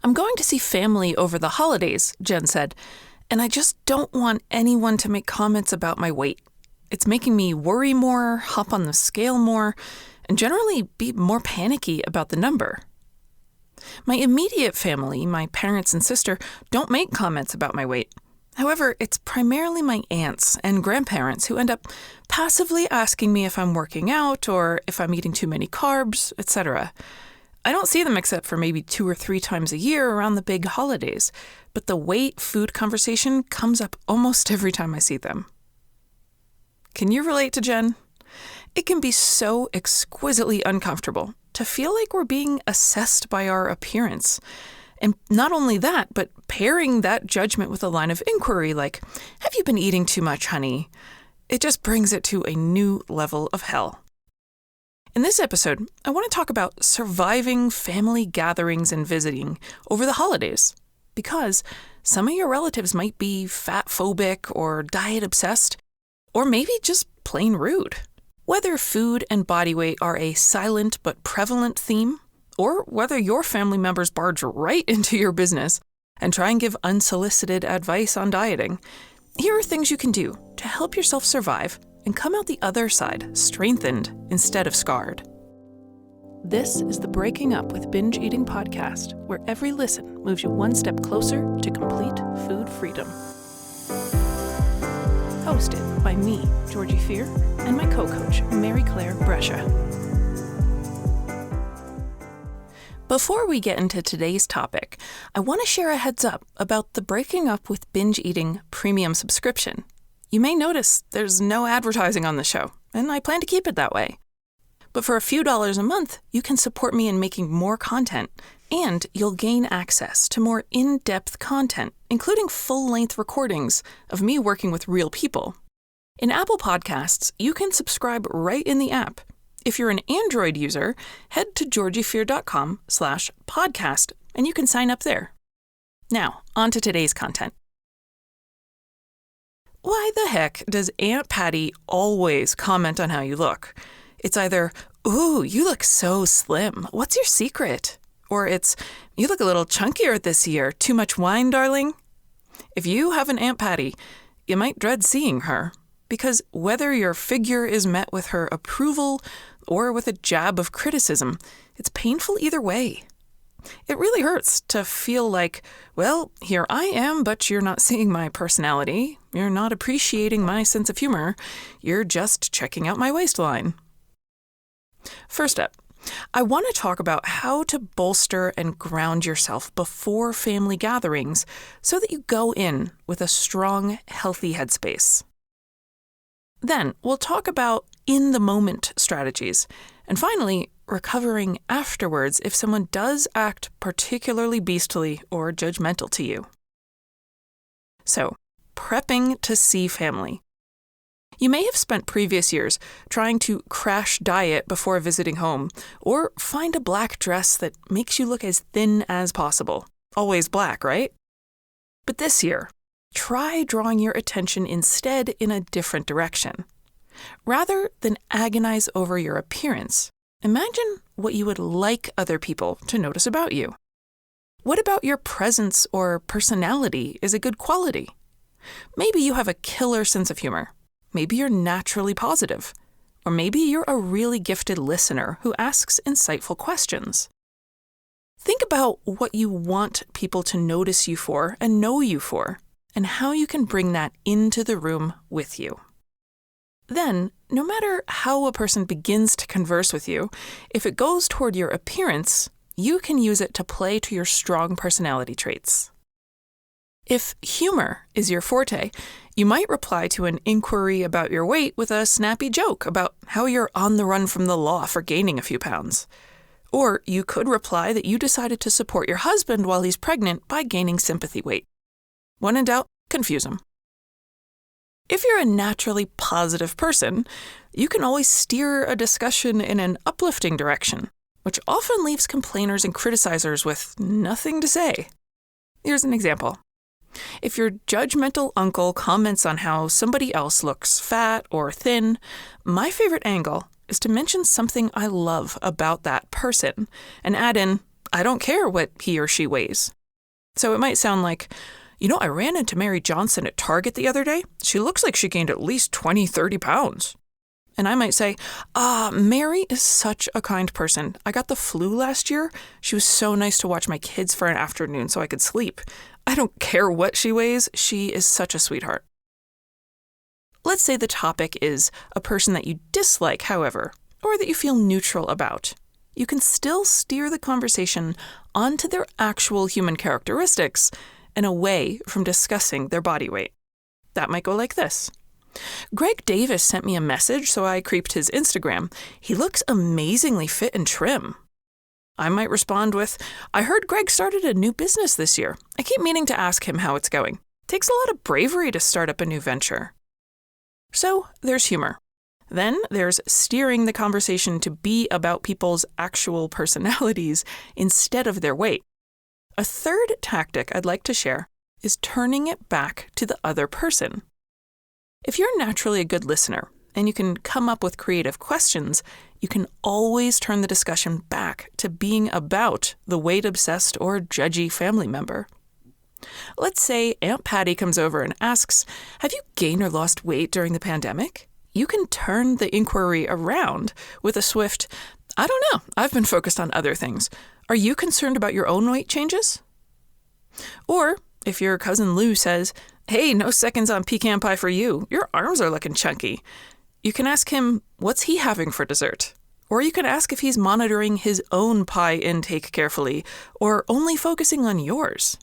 I'm going to see family over the holidays, Jen said, and I just don't want anyone to make comments about my weight. It's making me worry more, hop on the scale more, and generally be more panicky about the number. My immediate family, my parents and sister, don't make comments about my weight. However, it's primarily my aunts and grandparents who end up passively asking me if I'm working out or if I'm eating too many carbs, etc. I don't see them except for maybe 2 or 3 times a year around the big holidays, but the weight-food conversation comes up almost every time I see them. Can you relate to Jen? It can be so exquisitely uncomfortable to feel like we're being assessed by our appearance. And not only that, but pairing that judgment with a line of inquiry like, have you been eating too much, honey? It just brings it to a new level of hell. In this episode, I want to talk about surviving family gatherings and visiting over the holidays, because some of your relatives might be fat-phobic or diet-obsessed, or maybe just plain rude. Whether food and body weight are a silent but prevalent theme, or whether your family members barge right into your business and try and give unsolicited advice on dieting, here are things you can do to help yourself survive and come out the other side strengthened instead of scarred. This is the Breaking Up with Binge Eating podcast, where every listen moves you one step closer to complete food freedom. Hosted by me, Georgie Fear, and my co-coach, Mary Claire Brescia. Before we get into today's topic, I want to share a heads up about the Breaking Up with Binge Eating premium subscription. You may notice there's no advertising on the show, and I plan to keep it that way. But for a few dollars a month, you can support me in making more content, and you'll gain access to more in-depth content, including full-length recordings of me working with real people. In Apple Podcasts, you can subscribe right in the app. If you're an Android user, head to georgiefear.com/podcast, and you can sign up there. Now, on to today's content. Why the heck does Aunt Patty always comment on how you look? It's either, ooh, you look so slim. What's your secret? Or it's, you look a little chunkier this year. Too much wine, darling? If you have an Aunt Patty, you might dread seeing her. Because whether your figure is met with her approval or with a jab of criticism, it's painful either way. It really hurts to feel like, well, here I am, but you're not seeing my personality. You're not appreciating my sense of humor. You're just checking out my waistline. First up, I want to talk about how to bolster and ground yourself before family gatherings so that you go in with a strong, healthy headspace. Then we'll talk about in-the-moment strategies, and finally, recovering afterwards if someone does act particularly beastly or judgmental to you. So, prepping to see family. You may have spent previous years trying to crash diet before visiting home, or find a black dress that makes you look as thin as possible. Always black, right? But this year, try drawing your attention instead in a different direction. Rather than agonize over your appearance, imagine what you would like other people to notice about you. What about your presence or personality is a good quality? Maybe you have a killer sense of humor. Maybe you're naturally positive. Or maybe you're a really gifted listener who asks insightful questions. Think about what you want people to notice you for and know you for, and how you can bring that into the room with you. Then, no matter how a person begins to converse with you, if it goes toward your appearance, you can use it to play to your strong personality traits. If humor is your forte, you might reply to an inquiry about your weight with a snappy joke about how you're on the run from the law for gaining a few pounds. Or you could reply that you decided to support your husband while he's pregnant by gaining sympathy weight. When in doubt, confuse him. If you're a naturally positive person, you can always steer a discussion in an uplifting direction, which often leaves complainers and criticizers with nothing to say. Here's an example. If your judgmental uncle comments on how somebody else looks fat or thin, my favorite angle is to mention something I love about that person and add in, I don't care what he or she weighs. So it might sound like, I ran into Mary Johnson at Target the other day. She looks like she gained at least 20, 30 pounds. And I might say, Mary is such a kind person. I got the flu last year. She was so nice to watch my kids for an afternoon so I could sleep. I don't care what she weighs. She is such a sweetheart. Let's say the topic is a person that you dislike, however, or that you feel neutral about. You can still steer the conversation onto their actual human characteristics and away from discussing their body weight. That might go like this. Greg Davis sent me a message, so I creeped his Instagram. He looks amazingly fit and trim. I might respond with, I heard Greg started a new business this year. I keep meaning to ask him how it's going. Takes a lot of bravery to start up a new venture. So there's humor. Then there's steering the conversation to be about people's actual personalities instead of their weight. A third tactic I'd like to share is turning it back to the other person. If you're naturally a good listener and you can come up with creative questions, you can always turn the discussion back to being about the weight-obsessed or judgy family member. Let's say Aunt Patty comes over and asks, have you gained or lost weight during the pandemic? You can turn the inquiry around with a swift, I don't know, I've been focused on other things. Are you concerned about your own weight changes? Or if your cousin Lou says, hey, no seconds on pecan pie for you. Your arms are looking chunky. You can ask him, what's he having for dessert? Or you can ask if he's monitoring his own pie intake carefully or only focusing on yours.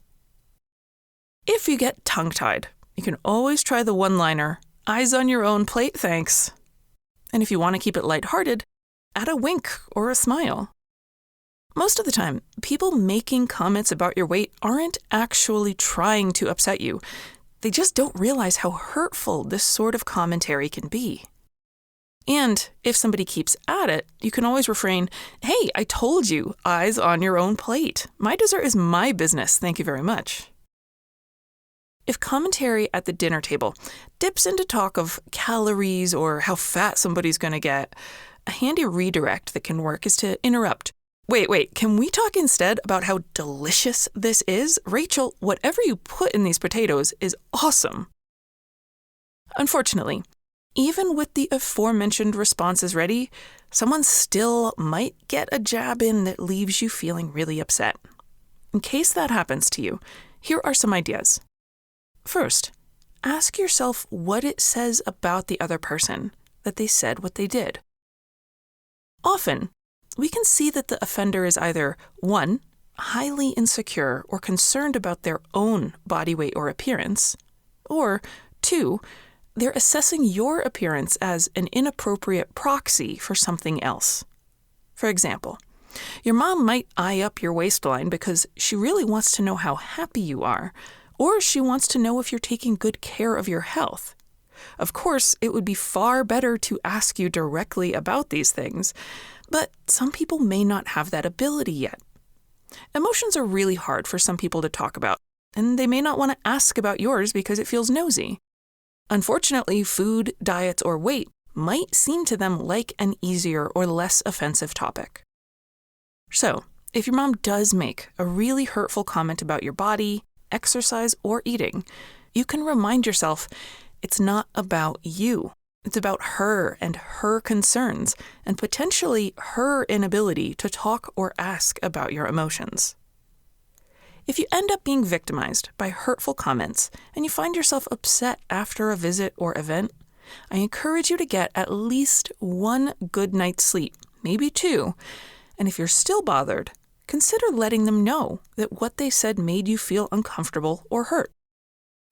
If you get tongue-tied, you can always try the one-liner, eyes on your own plate, thanks. And if you want to keep it lighthearted, add a wink or a smile. Most of the time, people making comments about your weight aren't actually trying to upset you. They just don't realize how hurtful this sort of commentary can be. And if somebody keeps at it, you can always refrain, hey, I told you, eyes on your own plate. My dessert is my business, thank you very much. If commentary at the dinner table dips into talk of calories or how fat somebody's going to get, a handy redirect that can work is to interrupt. Wait, can we talk instead about how delicious this is? Rachel, whatever you put in these potatoes is awesome. Unfortunately, even with the aforementioned responses ready, someone still might get a jab in that leaves you feeling really upset. In case that happens to you, here are some ideas. First, ask yourself what it says about the other person that they said what they did. Often, we can see that the offender is either 1, highly insecure or concerned about their own body weight or appearance, or 2, they're assessing your appearance as an inappropriate proxy for something else. For example, your mom might eye up your waistline because she really wants to know how happy you are, or she wants to know if you're taking good care of your health. Of course, it would be far better to ask you directly about these things, but some people may not have that ability yet. Emotions are really hard for some people to talk about, and they may not want to ask about yours because it feels nosy. Unfortunately, food, diets, or weight might seem to them like an easier or less offensive topic. So, if your mom does make a really hurtful comment about your body, exercise, or eating, you can remind yourself it's not about you. It's about her and her concerns, and potentially her inability to talk or ask about your emotions. If you end up being victimized by hurtful comments and you find yourself upset after a visit or event, I encourage you to get at least 1 good night's sleep, maybe 2, and if you're still bothered, consider letting them know that what they said made you feel uncomfortable or hurt.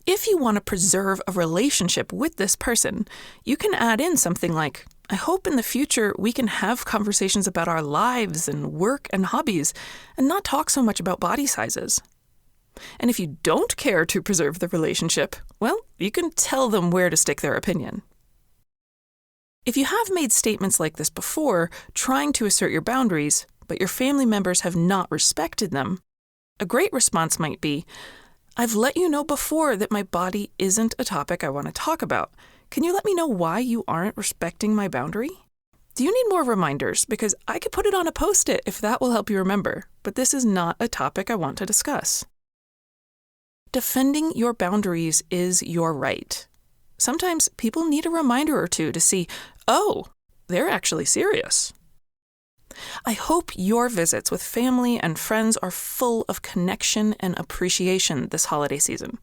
If you want to preserve a relationship with this person, you can add in something like, I hope in the future we can have conversations about our lives and work and hobbies and not talk so much about body sizes. And if you don't care to preserve the relationship, well, you can tell them where to stick their opinion. If you have made statements like this before, trying to assert your boundaries, but your family members have not respected them, a great response might be, I've let you know before that my body isn't a topic I want to talk about. Can you let me know why you aren't respecting my boundary? Do you need more reminders? Because I could put it on a Post-it if that will help you remember, but this is not a topic I want to discuss. Defending your boundaries is your right. Sometimes people need a reminder or two to see, oh, they're actually serious. I hope your visits with family and friends are full of connection and appreciation this holiday season.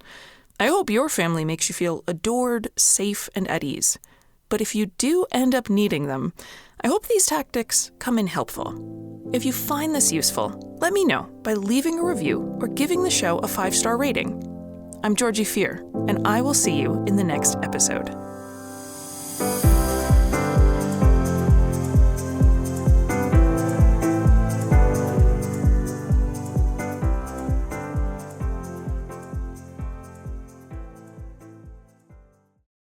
I hope your family makes you feel adored, safe, and at ease. But if you do end up needing them, I hope these tactics come in helpful. If you find this useful, let me know by leaving a review or giving the show a 5-star rating. I'm Georgie Fear, and I will see you in the next episode.